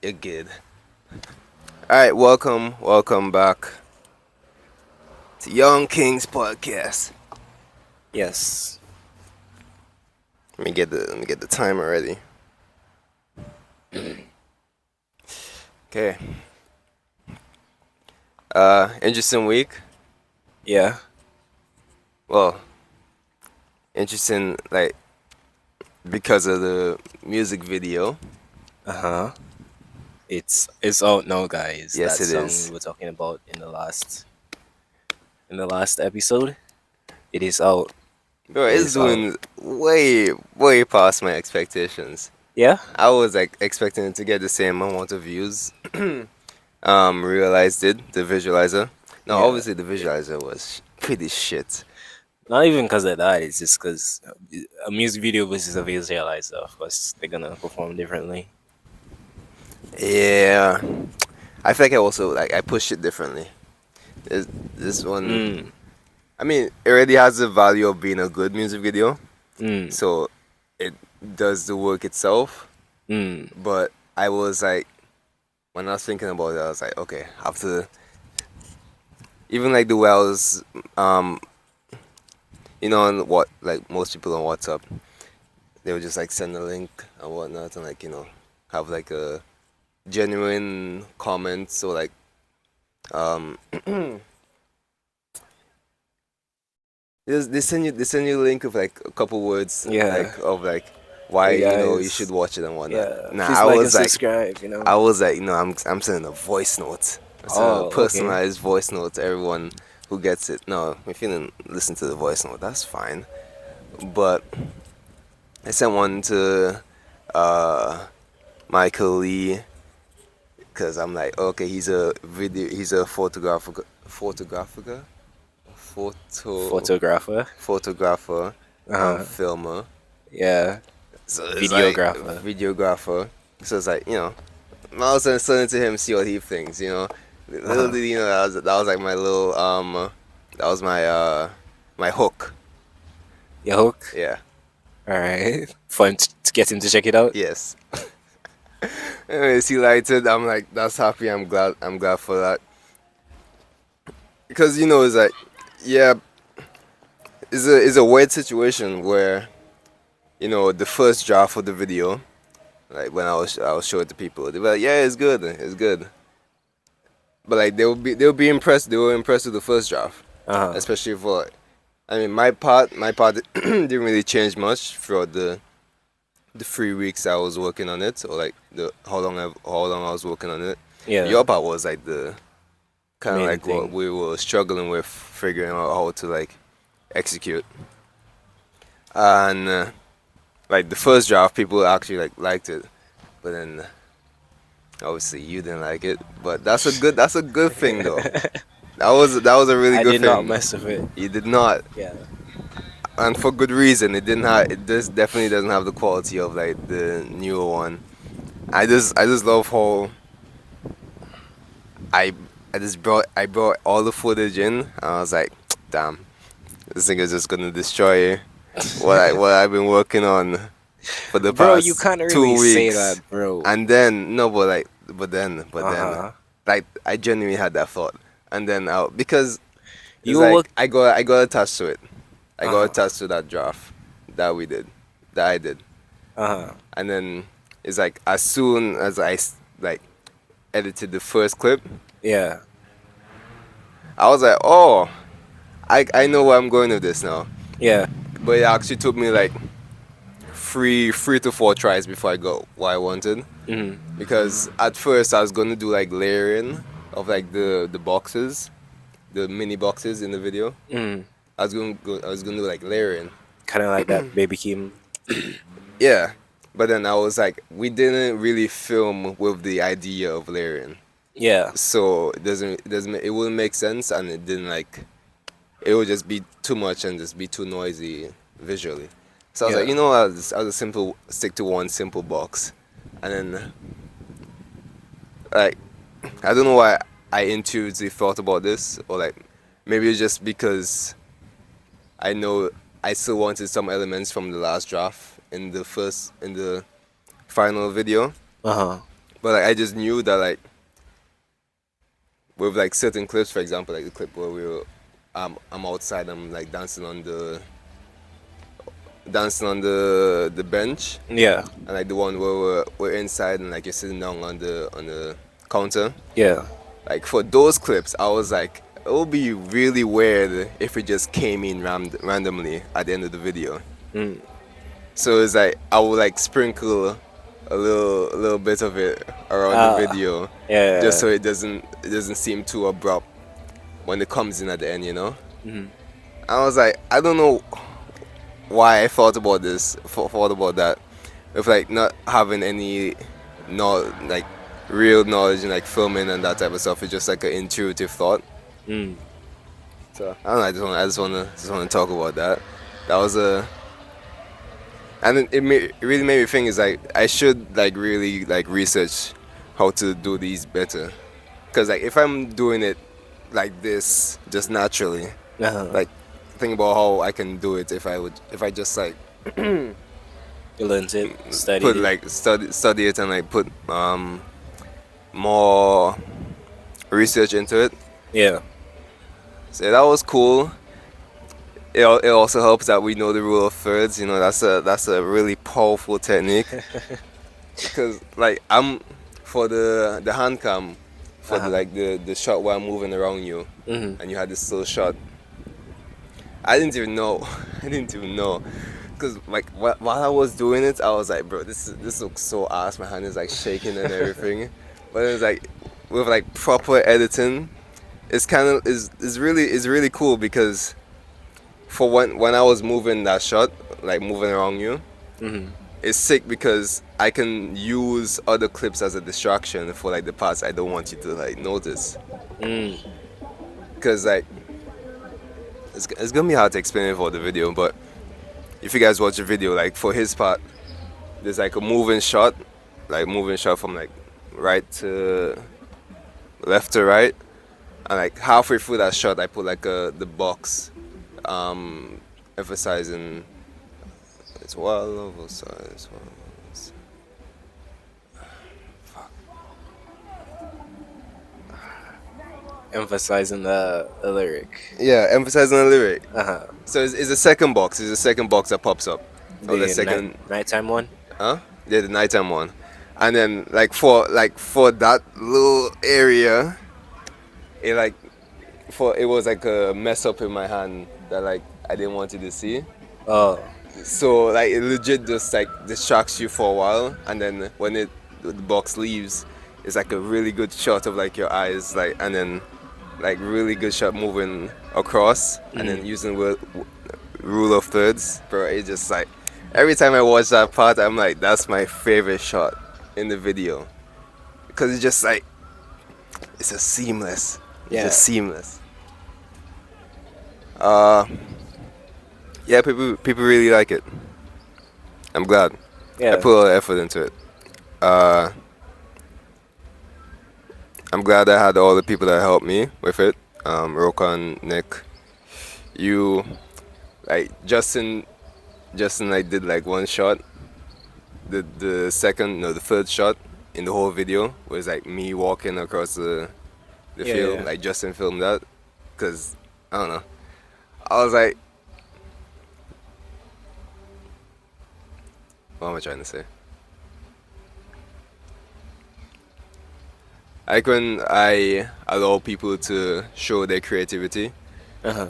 You're good. Alright, welcome back to Young Kings Podcast. Yes. Let me get the timer ready. Okay. Interesting week. Yeah. Well, interesting like because of the music video. Uh-huh. It's out now, guys. Yes, That it song we is. were talking about in the last episode. It is out. Bro, It it's is out. doing way past my expectations. Yeah? I was like expecting it to get the same amount of views. Realized it, the visualizer. No, Yeah. obviously the visualizer was pretty shit. Not even because of that, it's just because a music video versus a visualizer, of course, they're gonna perform differently. Yeah, I feel like I pushed it differently. This one, Mm. I mean, it already has the value of being a good music video, Mm. so it does the work itself. Mm. But I was like, when I was thinking about it, I was like, okay, after even like the wells, on what like most people on WhatsApp, they would just like send a link and whatnot, and like have like a genuine comment. So like, um, they send you a link of like a couple words Yeah. like of like why Hey you should guys. watch it and whatnot. Yeah. Nah, Please like and subscribe. I was like, I'm sending a voice note. I'm sending a Oh, okay. personalized voice note to everyone who gets it. No, if you didn't listen to the voice note, that's fine. But I sent one to Michael Lee because I'm like, okay, he's a photo Photographer. photographer, Uh-huh. filmer. Yeah. So it's like Videographer. videographer. So it's like I was sending to him, see what he thinks. Little Uh-huh. did he know that was like my little that was my hook. Your hook. Yeah. All right. For him to get him to check it out. Yes. Anyways, he liked it. I'm like, that's happy. I'm glad. I'm glad for that. Because it's like, yeah, it's a weird situation where the first draft of the video, like when I was showing it to people, they were like, yeah, it's good. But like they'll be impressed. They were impressed with the first draft, Uh-huh. especially for. I mean, my part didn't really change much throughout the 3 weeks I was working on it, or like the how long I was working on it. Yeah. Your part was like the kind of Main like what thing. we were struggling with figuring out how to like execute. And like the first draft, people actually liked it, but then obviously you didn't like it. But that's a good thing though. That was a really I good did not thing. mess with it. You did not, Yeah. and for good reason. It didn't have. It this definitely doesn't have the quality of like the newer one. I just love how I I brought all the footage in. And I was like, damn, this thing is just gonna destroy what I've been working on for the Bro, you past can't really two say weeks. that, bro. And then no, but then, Uh-huh. like I genuinely had that thought. And then because it's You like work. I got attached to it. I got Uh-huh. attached to that draft that we did, that I did. Uh-huh. And then it's like as soon as like edited the first clip, Yeah. I was like, oh, I know where I'm going with this now. Yeah. But it actually took me like three to four tries before I got what I wanted. Mm. Because at first I was gonna do like layering of like the boxes, the mini boxes in the video. Mm. I was gonna do like layering. Kind of like that Baby Kim. Yeah. But then I was like, we didn't really film with the idea of layering. Yeah. So it wouldn't make sense, and it didn't like it would just be too much and just be too noisy visually. So I was like, Yeah. I'll just simple stick to one simple box, and then like I don't know why I intuitively thought about this, or like maybe it's just because I know I still wanted some elements from the last draft in the final video, Uh-huh. But like, I just knew that like with like certain clips, for example, like the clip where I'm outside, I'm like dancing on the bench, Yeah. and like the one where we're inside and like you're sitting down on the counter. Yeah. Like for those clips, I was like, it would be really weird if it just came in randomly at the end of the video. Mm. So it's like I would like sprinkle a little bit of it around the Ah. video, just Yeah. so it doesn't seem too abrupt when it comes in at the end, you know. Mhm. I was like, I don't know why I thought about this, thought about that, with like not having any, no, like real knowledge in like filming and that type of stuff. It's just like an intuitive thought. Mm. So I don't know. I just want to talk about that. That was a, and it really made me think. Is like I should like really like research how to do these better, because like if I'm doing it like this just naturally, Uh-huh. like think about how I can do it if I just like You learned it, put studied it. like study it and like put more research into it. Yeah. So that was cool. It also helps that we know the rule of thirds. You know, that's a really powerful technique, because like I'm for the hand cam for Uh-huh. the shot where I'm moving around you, Mhm. and you had this still shot. I didn't even know. I didn't even know. Because like while I was doing it, I was like, bro, this looks so ass. My hand is like shaking and everything. But it's like with like proper editing, it's kind of is really cool, because for when I was moving that shot, like moving around you, Mhm. it's sick because I can use other clips as a distraction for like the parts I don't want you to like notice. Mm. Because like it's gonna be hard to explain it for the video, but if you guys watch the video, like for his part, there's like a moving shot from like right to left to right, and like halfway through that shot, I put like the box, emphasizing it's well over size. Emphasizing the lyric. Yeah, emphasizing the lyric. Uh-huh. So it's a second box. It's a second box that pops up. Oh, the The second, nighttime one. huh? Yeah, the nighttime one. And then for that little area, it like it was like a mess up in my hand that like I didn't want you to see. Oh. So like it legit just like distracts you for a while, and then when the box leaves, it's like a really good shot of like your eyes, like, and then like really good shot moving across, and then using rule of thirds, bro. It's just like every time I watch that part, I'm like, that's my favorite shot in the video, because it's just like it's just seamless. It's Yeah. just seamless. Uh, yeah, people really like it. I'm glad. I Yeah. put a lot of effort into it. Uh, I'm glad I had all the people that helped me with it. Rokan, Nick, you, like Justin like did like one shot. The third shot in the whole video was like me walking across the Yeah, field. yeah. Like Justin filmed that, cause I don't know. I was like, what am I trying to say? Like when I allow people to show their creativity. Uh-huh.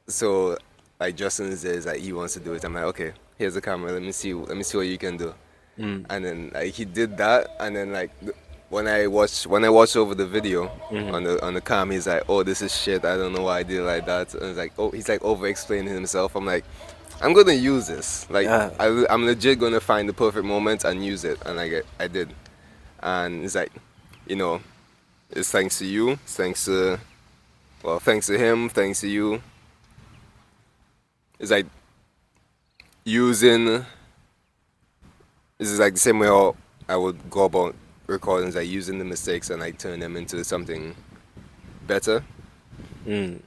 So like Justin says like he wants to do it. I'm like, okay, here's the camera. Let me see what you can do. Mm. And then like he did that, and then like when I watched over the video on the cam, he's like, oh, this is shit. I don't know why I did it like that. And it's like, oh, he's like over explaining himself. I'm like, I'm gonna use this. Like I'm legit gonna find the perfect moment and use it. And like I did. And it's like, you know, it's thanks to you. It's thanks to him. Thanks to you. It's like using. This is like the same way how I would go about recordings, like using the mistakes and like turn them into something better. Mm.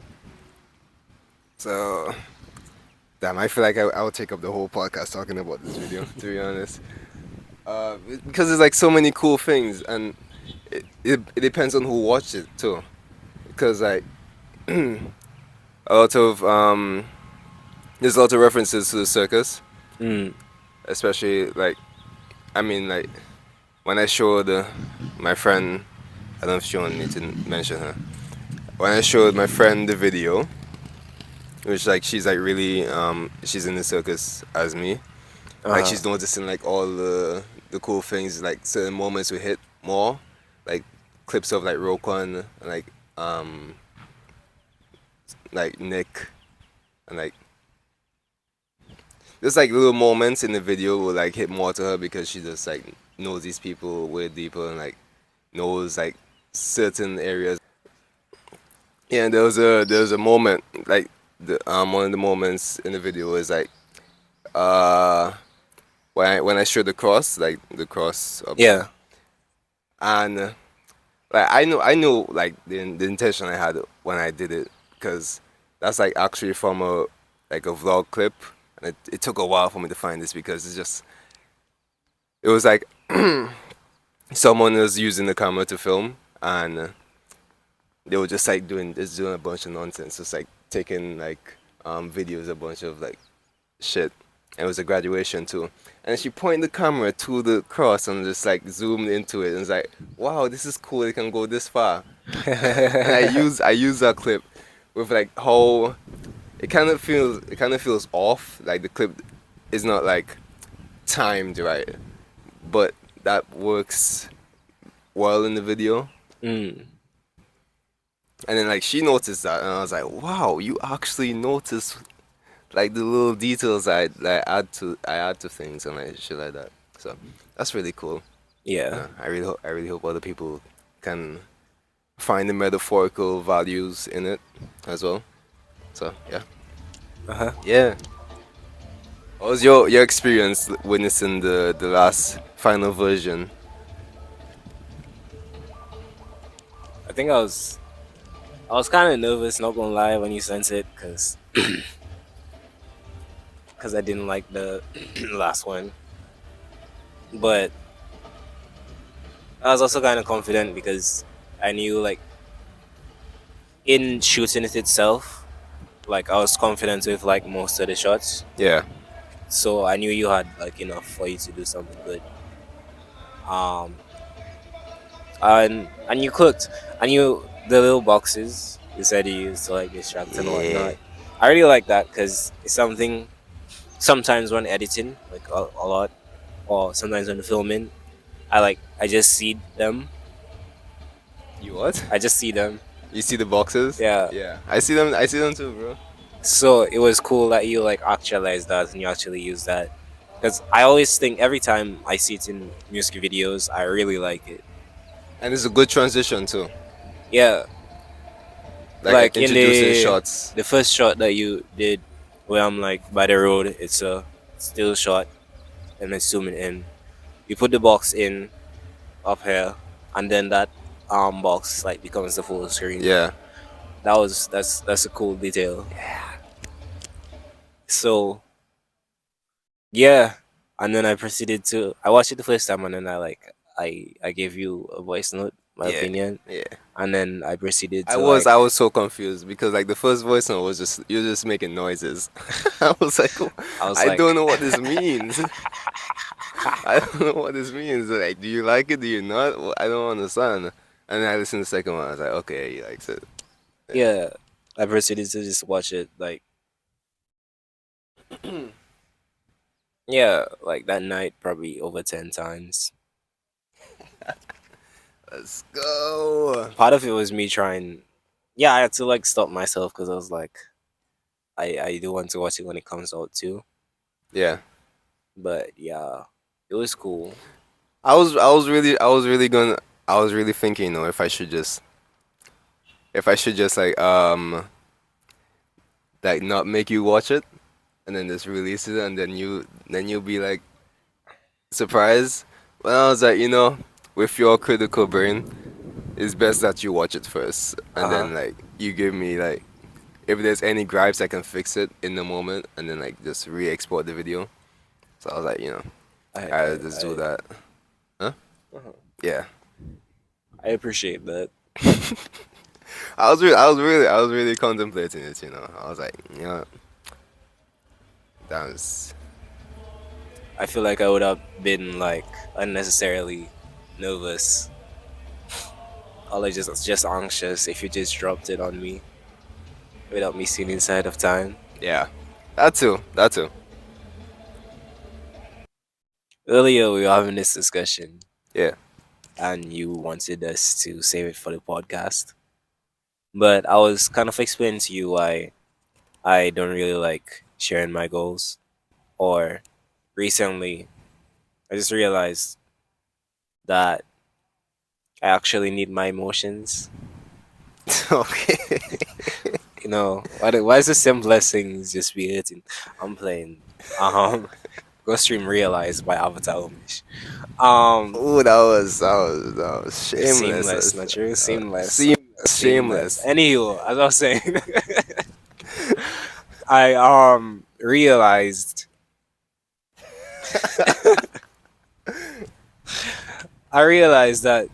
So, damn, I feel like I would take up the whole podcast talking about this video, to be honest. because there's like so many cool things, and it depends on who watched it too. Because like a lot of there's a lot of references to the circus, Mm. especially like I mean like when I showed my friend, I don't know if she wanted me to mention her. When I showed my friend the video, which like she's like really she's in the circus as me, like Uh-huh. she's noticing like all the cool things, like certain moments we hit more, like clips of like Roquan and like Nick and like just like little moments in the video will like hit more to her because she just like knows these people way deeper and like knows like certain areas. Yeah, and there was a moment like the one of the moments in the video is like uh when I showed the cross, like the cross up there, Yeah. and like I know like the intention I had when I did it, because that's like actually from a like a vlog clip, and it took a while for me to find this because it was like someone was using the camera to film, and they were just like doing a bunch of nonsense, just like taking like videos, a bunch of like shit. And it was a graduation too. And she pointed the camera to the cross and just like zoomed into it and was like, wow, this is cool, it can go this far. And I use that clip with like how it kind of feels off. Like the clip is not like timed right. But that works well in the video. Mm. And then like she noticed that and I was like, wow, you actually noticed like the little details I add to things and like shit like that. So that's really cool. Yeah. I really hope other people can find the metaphorical values in it as well. So yeah. Uh-huh. Yeah. What was your experience witnessing the last final version? I think I was kind of nervous, not gonna lie, when you sent it, cause I didn't like the last one. But I was also kind of confident because I knew, like, in shooting it itself, like I was confident with like most of the shots, Yeah. so I knew you had like enough for you to do something good. Um, and you cooked. I knew the little boxes you said you used to like distract and Yeah. whatnot. I really like that because it's something sometimes when editing, like a lot, or sometimes when filming, I just see them. You what? I just see them. You see the boxes? Yeah. Yeah. I see them too, bro. So it was cool that you like actualized that and you actually use that. Because I always think every time I see it in music videos, I really like it. And it's a good transition too. Yeah, Like like in introducing shots. the first shot that you did, where I'm like by the road, it's a still shot, and then zooming in. You put the box in up here, and then that box like becomes the full screen. Yeah. That's a cool detail. So yeah, and then I proceeded to I watched it the first time, and then I gave you a voice note, my Yeah. opinion, Yeah. and then I proceeded I to was like I was so confused because like the first voice note was just you're just making noises. I was like, "Oh, I was I like don't know what this means. I don't know what this means. Like, do you like it? Do you not? Well, I don't understand." And then I listened to the second one. I was like, okay, he likes it. yeah, I proceeded to just watch it like yeah, like that night probably over 10 times. Let's go. Part of it was me trying. Yeah, I had to like stop myself because I was like, I do want to watch it when it comes out too. Yeah. But yeah, it was cool. I was really thinking, if I should just like not make you watch it and then just release it and then you'll be like surprised. But I was like, with your critical brain, it's best that you watch it first Uh and huh. then like you give me like if there's any gripes I can fix it in the moment and then like just re-export the video. So I was like, I just do I that. Huh? uh Yeah. I appreciate that. I was really contemplating it. You know, I was like, you know, that was I feel like I would have been like unnecessarily nervous or like just anxious if you just dropped it on me without me seeing inside of time. yeah. That too. That too. Earlier we were having this discussion Yeah. and you wanted us to save it for the podcast. But I was kind of explaining to you why I don't really like sharing my goals. Or recently I just realized that I actually need my emotions. Okay. You know, why is the simplest things just be hitting? I'm playing Go Stream Realize by Avatar Umish. Um Ooh, that was shameless. Seamless, not true? Seamless. Seamless, Seamless. shameless. Anywho, as I was saying, I realized I realized that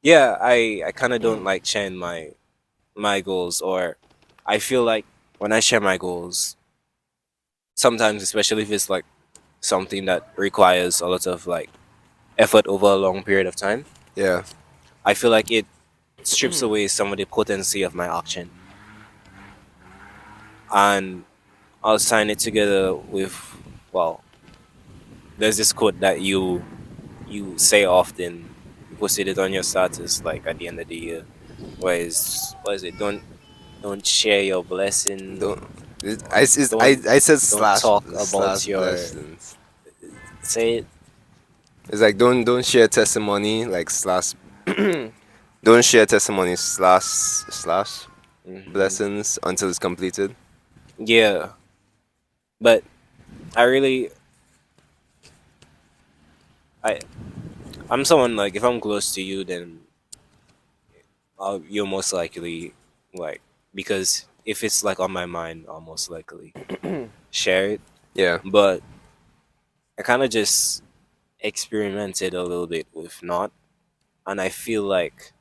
yeah, I kinda don't like sharing my goals, or I feel like when I share my goals, sometimes especially if it's like something that requires a lot of like effort over a long period of time, Yeah. I feel like it strips away some of the potency of my action. And I'll sign it together with, well, there's this quote that you say often. You posted it on your status like at the end of the year. What is it? Don't share your blessing. Don't. Don't I said don't slash talk about slash your, blessings. say it. It's like don't share testimony like slash. Don't share testimony slash Hmm. blessings until it's completed. Yeah, but I really I I'm someone like if I'm close to you, then you're most likely like, because if it's like on my mind, I'll most likely share it. Yeah. But I kind of just experimented a little bit with not, and I feel like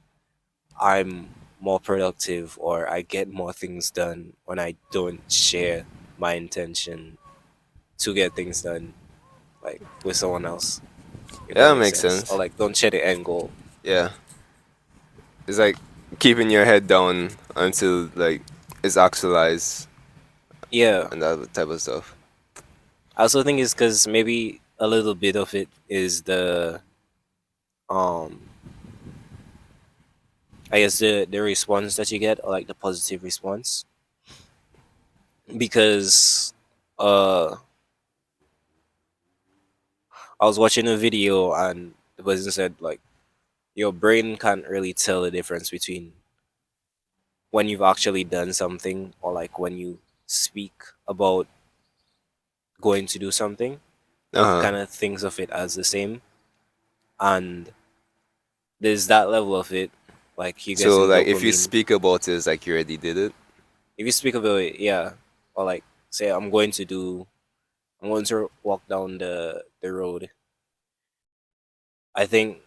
I'm more productive or I get more things done when I don't share my intention to get things done like with someone else, if that Yeah, that makes makes sense. Or sense. like don't share the end goal. Yeah. It's like keeping your head down until like it's actualized Yeah. and that type of stuff. I also think it's because maybe a little bit of it is the um I guess the response that you get, or like the positive response. Because uh I was watching a video and the person said like your brain can't really tell the difference between when you've actually done something or like when you speak about going to do something. Uh It huh. kind of thinks of it as the same, and there's that level of it, like you So getting like if you dopamine. speak about it, it's like you already did it. If you speak about it, yeah, or like say I'm going to walk down the road. I think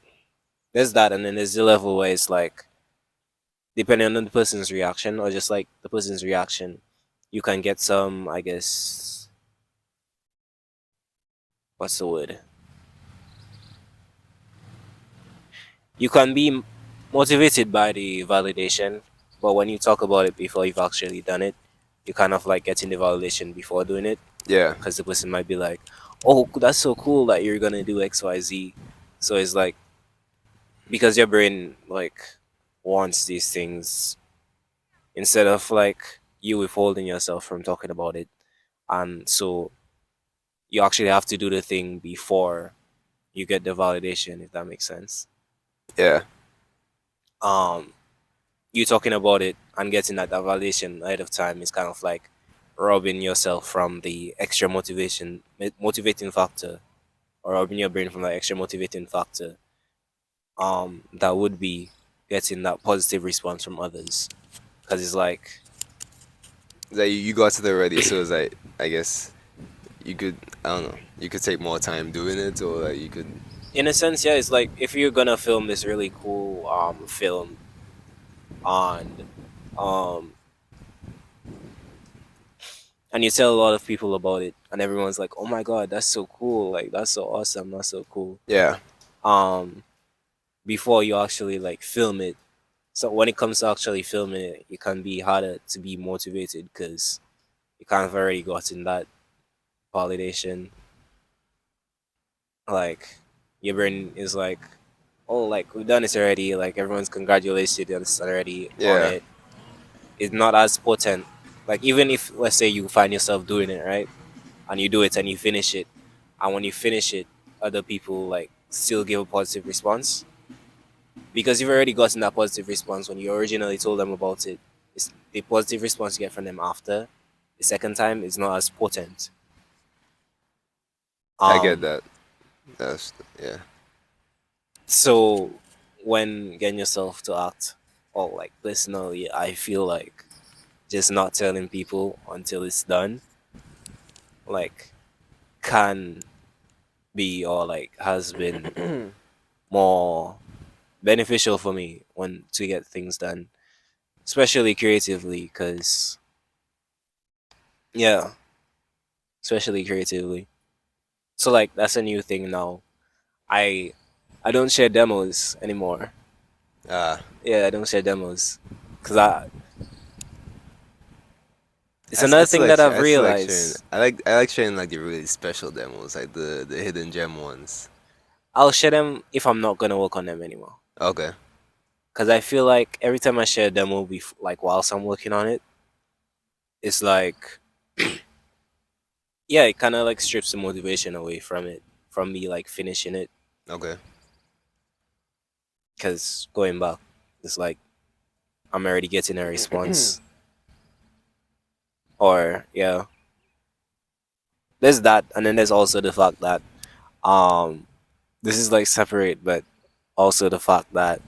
there's that, and then there's the level where it's like depending on the person's reaction or just like the person's reaction, you can get some, I guess, what's the word? You can be motivated by the validation, but when you talk about it before you've actually done it, you kind of like getting the validation before doing it, Yeah. because the person might be like, "Oh, that's so cool that you're gonna do X, Y, Z." So it's like because your brain like wants these things instead of like you withholding yourself from talking about it, and so you actually have to do the thing before you get the validation, if that makes sense. Yeah. um you talking about it and getting that validation ahead of time is kind of like robbing yourself from the extra motivating factor, or robbing your brain from that extra motivating factor, that would be getting that positive response from others, because it's like It's like you got it already, so it's like I guess you could. I don't know. You could take more time doing it, or like you could. In a sense, yeah, it's like if you're gonna film this really cool film on um and you tell a lot of people about it and everyone's like, oh my god, that's so cool, like that's so awesome, that's so cool. Yeah, um Before you actually like film it, so when it comes to actually filming it, it can be harder to be motivated because you kind of already gotten that validation. Like your brain is like, oh, like we've done this already, like everyone's congratulated us already on yeah, it. It's not as potent. Like even if let's say you find yourself doing it right, and you do it and you finish it, and when you finish it, other people like still give a positive response because you've already gotten that positive response when you originally told them about it. It's the positive response you get from them after the second time is not as potent. I get Um, that. That's yeah, so when getting yourself to act, or like personally, I feel like just not telling people until it's done, like can be or like has been more beneficial for me when to get things done, especially creatively, because yeah, especially creatively. So like that's a new thing now. I I don't share demos anymore. uh, Yeah, I don't share demos because I it's I another still thing like that I've I still like sharing. realized. I like sharing like the really special demos, like the hidden gem ones. I'll share them if I'm not gonna work on them anymore. Okay. Because I feel like every time I share a demo, like whilst I'm working on it, it's like yeah, it kind of like strips the motivation away from it, from me like finishing it. Okay. Because going back, it's like I'm already getting a response, or yeah, there's that, and then there's also the fact that um, this is like separate, but also the fact that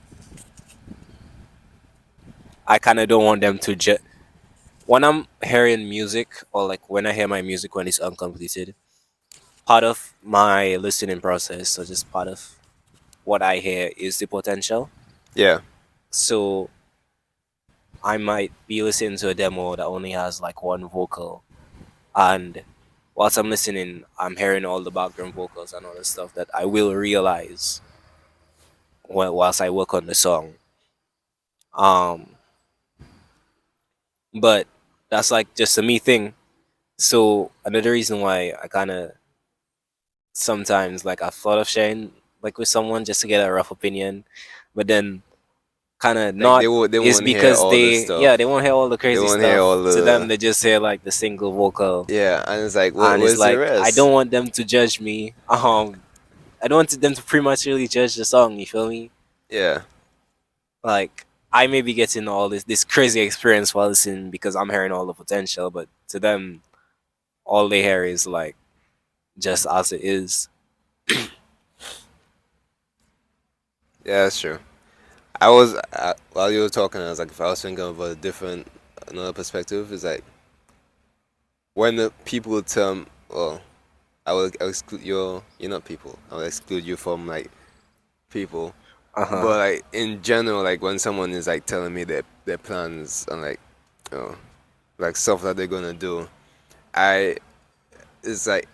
I kind of don't want them to just when I'm hearing music or like when I hear my music when it's uncompleted. Part of my listening process, or just part of what I hear, is the potential. Yeah. So I might be listening to a demo that only has like one vocal, and whilst I'm listening, I'm hearing all the background vocals and all the stuff that I will realize whilst I work on the song. Um, but that's like just a me thing. So another reason why I kind of sometimes like I've thought of sharing like with someone just to get a rough opinion, but then kind of Like not they is won't hear because all this they yeah they stuff. won't hear all the They crazy won't hear stuff. all To them, the they just hear like the single vocal, yeah, and it's like and it's where's the like I rest? don't want them to judge me. I don't want them to prematurely judge the song. You feel me? Yeah. Like I may be getting all this crazy experience while listening because I'm hearing all the potential, but to them, all they hear is like just as it is. Yeah, that's true. I was while you were talking, I was like, if I was thinking of a different another perspective, is like when the people tell, well, I'll exclude you're not people. I'll exclude you from like people. Uh huh. But like in general, like when someone is like telling me their plans and like you know like stuff that they're gonna do, I it's like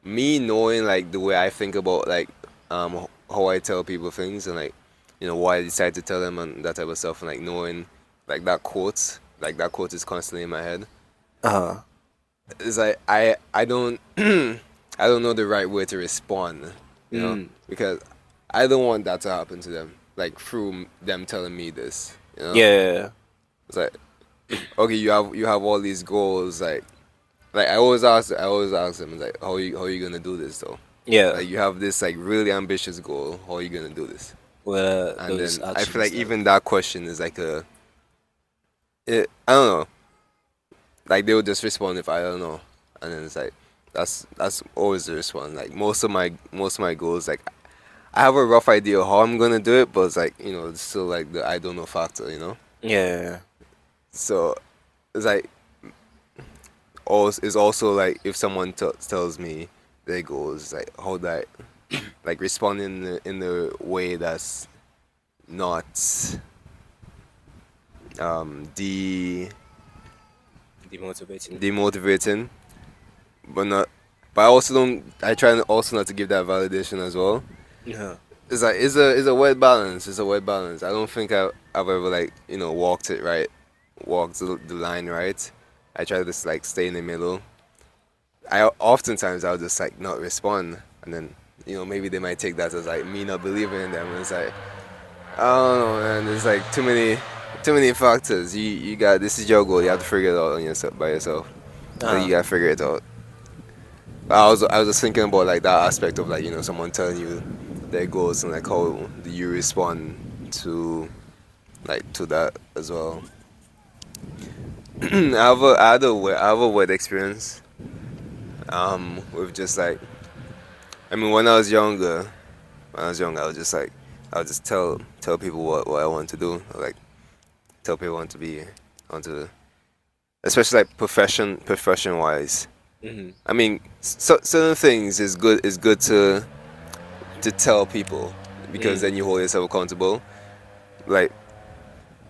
me knowing like the way I think about like how I tell people things and like why I decide to tell them and that type of stuff and like knowing like that quote is constantly in my head. Uh huh. It's like I don't I don't know the right way to respond, Mm. because I don't want that to happen to them like through them telling me this. Yeah. It's like okay, you have all these goals like I always ask them like how are you gonna do this though? Yeah. Like you have this like really ambitious goal. How are you gonna do this? What are And those then I feel actions like like? even that question is like I don't know. Like they would just respond if I don't know, and then it's like that's always the response. Like most of my goals, like I have a rough idea of how I'm gonna do it, but it's like it's still like the I don't know factor. Yeah. So it's like also is also like if someone tells me their goals, like how that like respond in the way that's not de Demotivating. demotivating, but not. But I also don't. I try also not to give that validation as well. Yeah. It's like it's a weird balance. It's a weird balance. I don't think I've ever like walked it right, walked the line right. I try to just like stay in the middle. I oftentimes I'll just like not respond, and then maybe they might take that as like me not believing in them. And it's like I don't know, man. There's like too many factors. You got this is your goal. You have to figure it out on yourself by yourself. Like, you Uh, gotta figure it out. I was just thinking about like that aspect of like someone telling you their goals and like how do you respond to to that as well. I have a weird experience with just like I mean when I was younger I was just like I would just tell people what I want to do or, like tell people I want to be I want to especially like profession wise. mhm. I mean certain things is good to tell people because then Mm. you hold yourself accountable. Like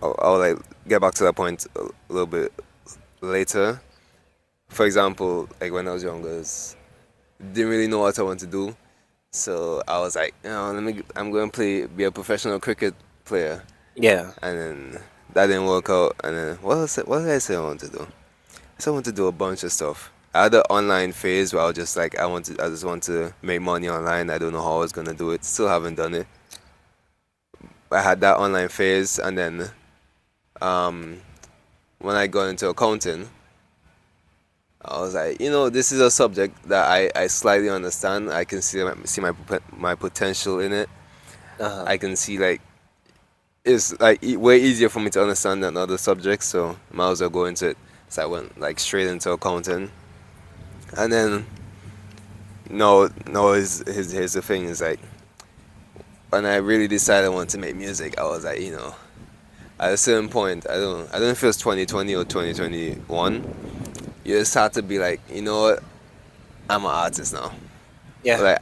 I'll like get back to that point a little bit later. For example, like when I was younger, didn't really know what I want to do, so I was like, I'm going to be a professional cricket player, Yeah. and then that didn't work out. And then what did I say I want to do? I said I want to do a bunch of stuff. I had the online phase where I was just like, I just want to make money online. I don't know how I was gonna do it. Still haven't done it. I had that online phase, and then um, when I got into accounting, I was like, this is a subject that I slightly understand. I can see my potential in it. Uh-huh. I can see like it's like way easier for me to understand than other subjects, so might as well go into it. So I went like straight into accounting, and then no, here's the thing is like when I really decided I wanted to make music, I was like, at a certain point, I don't know if it was 2020 or 2021. You just have to be like, you know what, I'm an artist now. Yeah. Like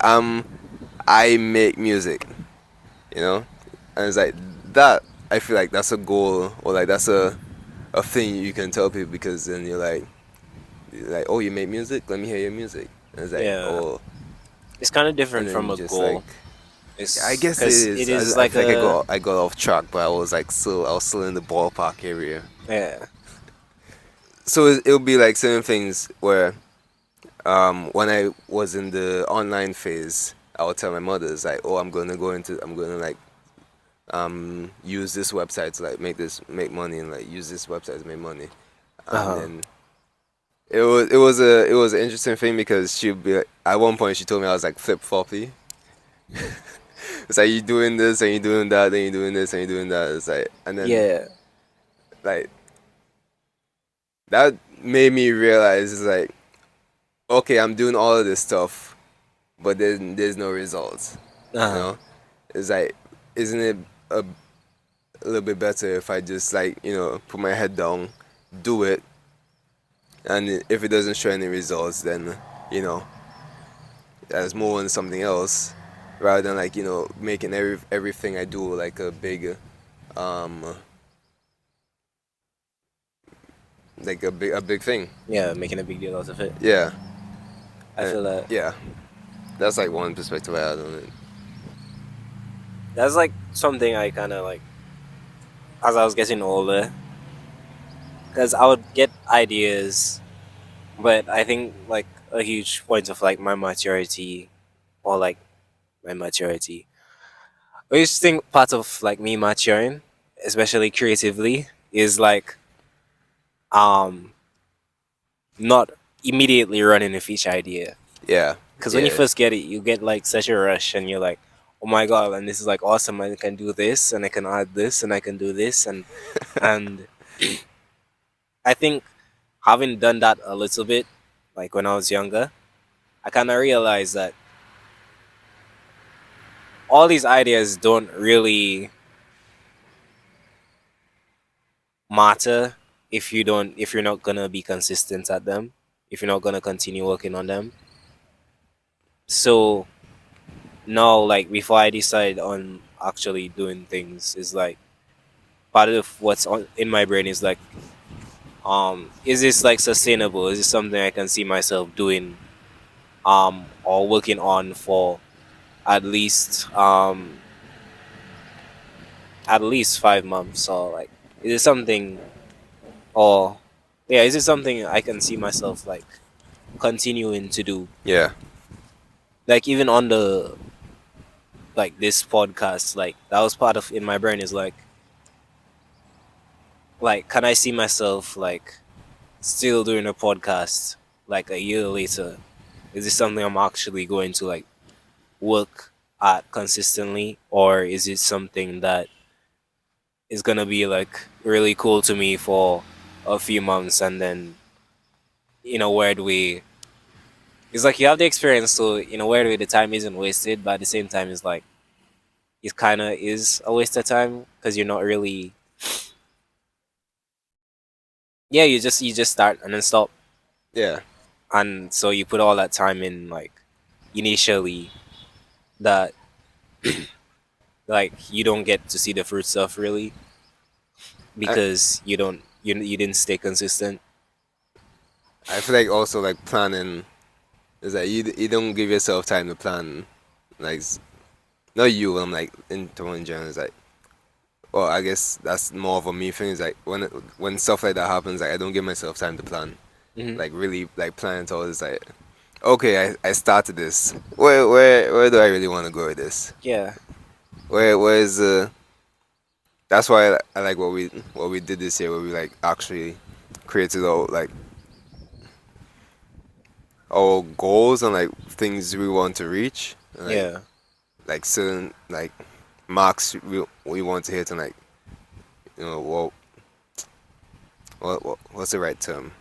I make music, you know, and it's like that. I feel like that's a goal, or like that's a thing you can tell people because then you're like, oh, you make music, let me hear your music. And it's like, Yeah. oh, It's kind of and different then from you a just like, goal. I It's guess it because it is. is I like feel like I a got off track, but I was still in the ballpark area. yeah. So it'll be like certain things where when I was in the online phase, I would tell my mothers like, oh, I'm gonna like use this website to like make money and like use this website to make money. And Uh-huh. then it was an interesting thing because she'd be like, at one point she told me I was like flip floppy. It's like you doing this and you doing that, then you doing this and you doing that. It's like and then Yeah. like that made me realize it's like okay, I'm doing all of this stuff, but there's no results. You Uh-huh. know, it's like isn't it a little bit better if I just like put my head down, do it, and if it doesn't show any results, then you know let's move on to something else, rather than like making everything I do like a big um like a big thing. Yeah, making a big deal out of it. Yeah, I feel that yeah. That's like one perspective I had on it. that's like something I kind of like as I was getting older, because I would get ideas, but I think like a huge point of like my maturity or like my maturity. I used to think part of like me maturing, especially creatively, is like um not immediately running with each idea. Yeah, Because when you yeah, first get it, you get like such a rush, and you're like, "Oh my god!" And this is like awesome. I can do this, and I can add this, and I can do this, and I think having done that a little bit, like when I was younger, I kind of realized that all these ideas don't really matter if you're not gonna be consistent at them. if you're not gonna continue working on them. So now, like before I decide on actually doing things, is like part of what's on in my brain is like, is this like sustainable? Is this something I can see myself doing, or working on for at least um at least 5 months, or like is it something, or yeah, is it something I can see myself like continuing to do, Yeah. like even on the like this podcast, like that was part of in my brain is like can I see myself like still doing a podcast like a year later? Is this something I'm actually going to like work at consistently, or is it something that is gonna be like really cool to me for a few months, and then in a weird way, it's like you have the experience, so in a weird way the time isn't wasted, but at the same time it's like it kind of is a waste of time because you're not really, yeah, you just start and then stop, Yeah. and so you put all that time in like initially that like you don't get to see the fruit stuff really I because you didn't stay consistent. I feel like also like planning is that you don't give yourself time to plan. Like not you, I'm like in general. It's like, well, I guess that's more of a me thing. Is like when stuff like that happens, like I don't give myself time to plan. Hmm. Like really like plan it all. It's like, okay, I started this. Where do I really want to go with this? Yeah. Where's that's why I like what we did this year, where we like actually created all like our goals and like things we want to reach, and, Yeah. like certain like marks we want to hit, and like what's the right term?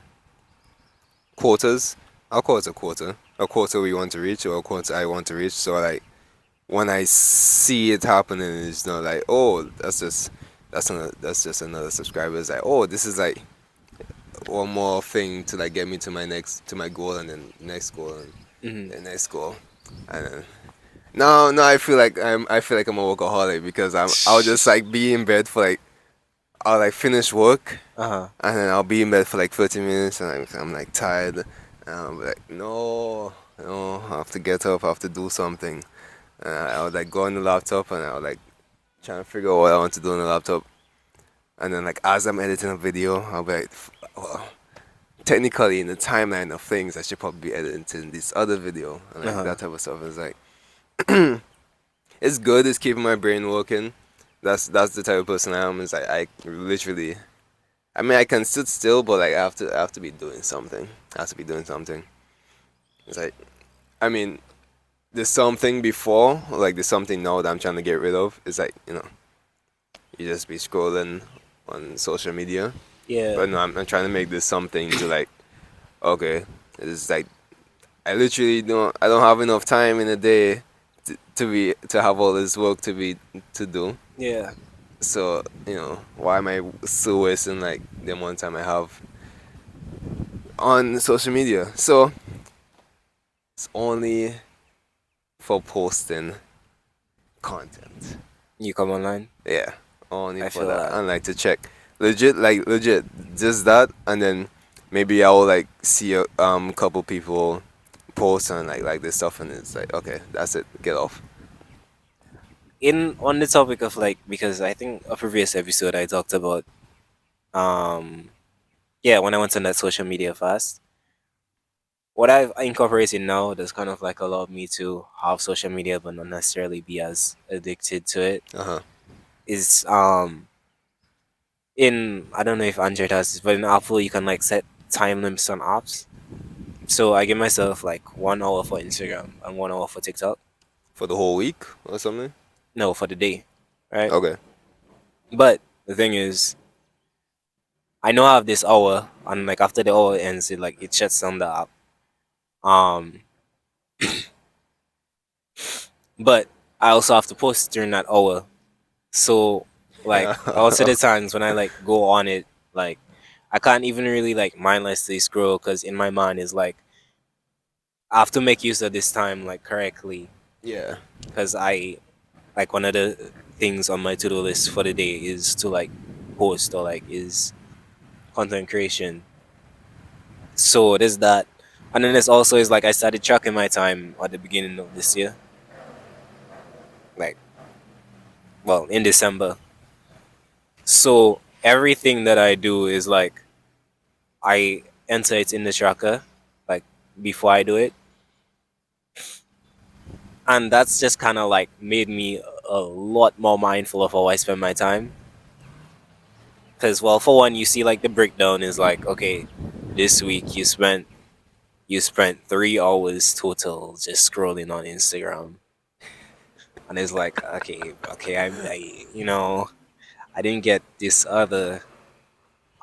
Quarters. I'll call it a quarter we want to reach, or a quarter I want to reach. So like when I see it happening, it's not like, oh, that's just another subscriber. It's like, oh, this is like one more thing to like get me to my goal, and then next goal, and Hmm. the next goal. And then, no, I feel like I'm a workaholic, because I'll just like be in bed for like, I'll like finish work, Uh-huh. and then I'll be in bed for like 30 minutes, and I'm like tired, and I'll be like, no, I have to get up, I have to do something. I would like go on the laptop, and I would like try to figure out what I want to do on the laptop. And then like as I'm editing a video, I'll be like, well, technically in the timeline of things, I should probably be editing this other video, and like Uh-huh. that type of stuff. It's like it's good. It's keeping my brain working. That's the type of person I am. Is like I literally, I mean, I can sit still, but like I have to be doing something. I have to be doing something. It's like, I mean, there's something before, like there's something now that I'm trying to get rid of. It's like, you just be scrolling on social media. Yeah. But no, I'm trying to make this something to like, okay, it's like I don't have enough time in a day to have all this work to do. Yeah. So why am I still wasting like the amount of time I have on social media? So it's only for posting content. You come online. Yeah, only I for feel that. that. And like to check, legit, just that, and then maybe I will like see a couple people post and like this stuff, and it's like, okay, that's it, get off. In on the topic of like, because I think a previous episode I talked about, um yeah, when I went on that social media fast, what I've incorporated now that's kind of like allowed me to have social media but not necessarily be as addicted to it Uh huh. is in, I don't know if Android has this, but in Apple you can like set time limits on apps. So I give myself like 1 hour for Instagram and 1 hour for TikTok. For the whole week or something. No, for the day, right? Okay. But the thing is, I know I have this hour, and like after the hour ends, it shuts down the app. Um, but I also have to post during that hour. So like also the times when I like go on it, like I can't even really like mindlessly scroll because in my mind is like I have to make use of this time like correctly Yeah. because I like one of the things on my to-do list for the day is to like post or like is content creation. So there's that. And then there's also is like I started tracking my time at the beginning of this year. Like well, in December. So everything that I do is like I enter it in the tracker, like before I do it. And that's just kind of like made me a lot more mindful of how I spend my time. Because well, for one, you see like the breakdown is like, okay, this week you spent 3 hours total just scrolling on Instagram, and it's like, okay, I didn't get this other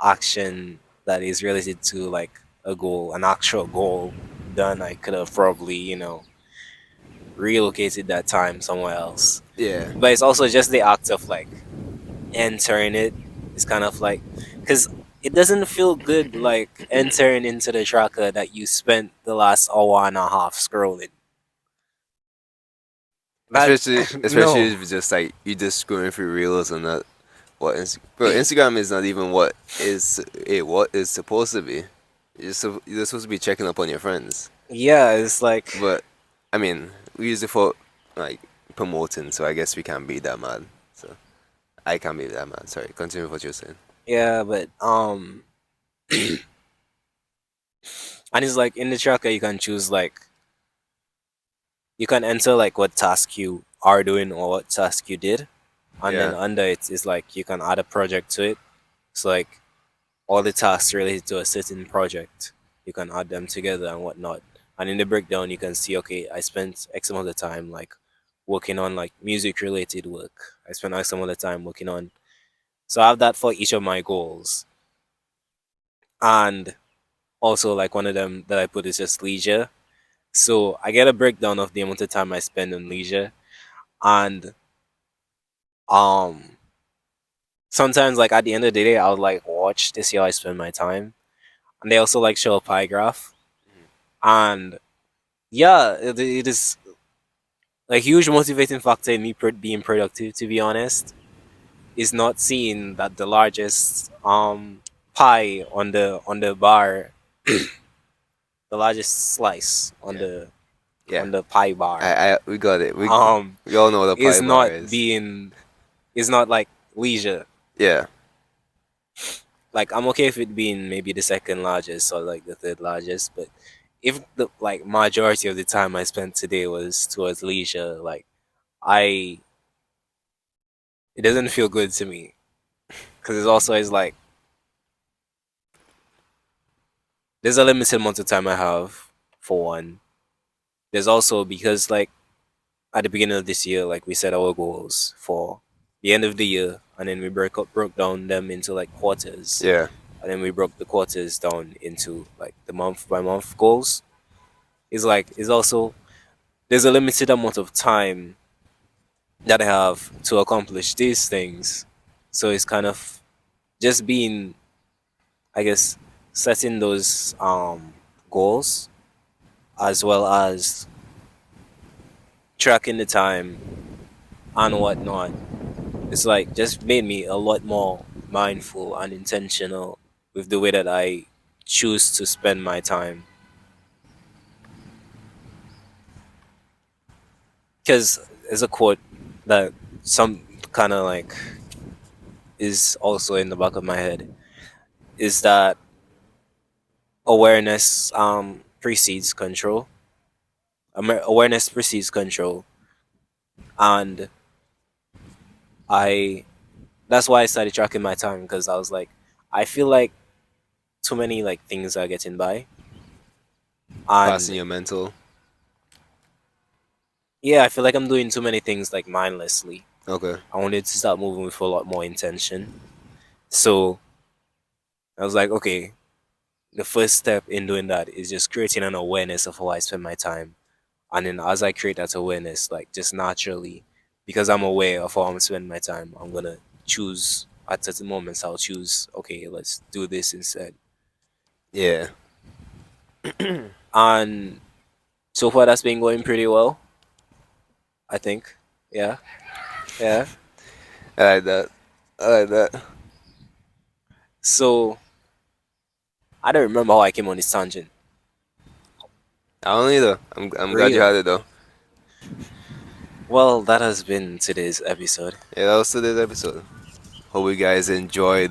action that is related to like a goal, an actual goal done. I could have probably relocated that time somewhere else. Yeah. But it's also just the act of like entering it. It's kind of like because it doesn't feel good like entering into the tracker that you spent the last hour and a half scrolling. That Especially no, if it's just like you just scrolling through reels and that what bro, Instagram is not even what is supposed to be. You're supposed to be checking up on your friends. yeah, it's like But I mean, we use it for like promoting, so I guess we can't be that mad. So I can't be that mad. Sorry, continue with what you're saying. yeah, but and it's like in the tracker you can choose like you can enter like what task you are doing or what task you did, and then Yeah. under it is like you can add a project to it. So like all the tasks related to a certain project, you can add them together and whatnot. And in the breakdown, you can see, okay, I spent X amount of time like working on like music related work. I spent X amount of time working on. So I have that for each of my goals. And also like one of them that I put is just leisure. So I get a breakdown of the amount of time I spend on leisure. And um sometimes like at the end of the day I would like watch to see how I spend my time. And they also like show a pie graph. And yeah, it is a huge motivating factor in me being productive. To be honest, is not seeing that the largest pie on the bar, the largest slice Yeah. Yeah. on the pie bar, I we got it. um, We all know what a is pie bar not is. being is not like leisure. Yeah. Like I'm okay if it being maybe the second largest or like the third largest, but if the like majority of the time I spent today was towards leisure, like I it doesn't feel good to me because it's also is like there's a limited amount of time I have for one. There's also because like at the beginning of this year, like we set our goals for the end of the year, and then we broke down them into like quarters, Yeah. and then we broke the quarters down into like the month by month goals. It's like it's also there's a limited amount of time that I have to accomplish these things, so it's kind of just being, I guess, setting those goals as well as tracking the time and whatnot. It's like just made me a lot more mindful and intentional with the way that I choose to spend my time. Because there's a quote that some kind of like is also in the back of my head is that awareness precedes control. Awareness precedes control, and I that's why I started tracking my time because I was like, I feel like too many like things are getting by, Passing and your mental. yeah, I feel like I'm doing too many things like mindlessly. Okay. I wanted to start moving with a lot more intention. So I was like, okay, the first step in doing that is just creating an awareness of how I spend my time. And then as I create that awareness, like just naturally, because I'm aware of how I'm spending my time, I'm gonna choose. at certain moments I'll choose, okay, let's do this instead. Yeah. And so far that's been going pretty well, I think. Yeah. Yeah. I like that. I like that. So I don't remember how I came on this tangent. I don't either. I'm glad you Really? had it though. Well, that has been today's episode. Yeah, that was today's episode. Hope you guys enjoyed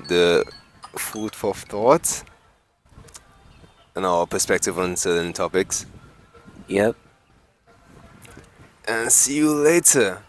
the food for thought and our perspective on certain topics. Yep. And see you later.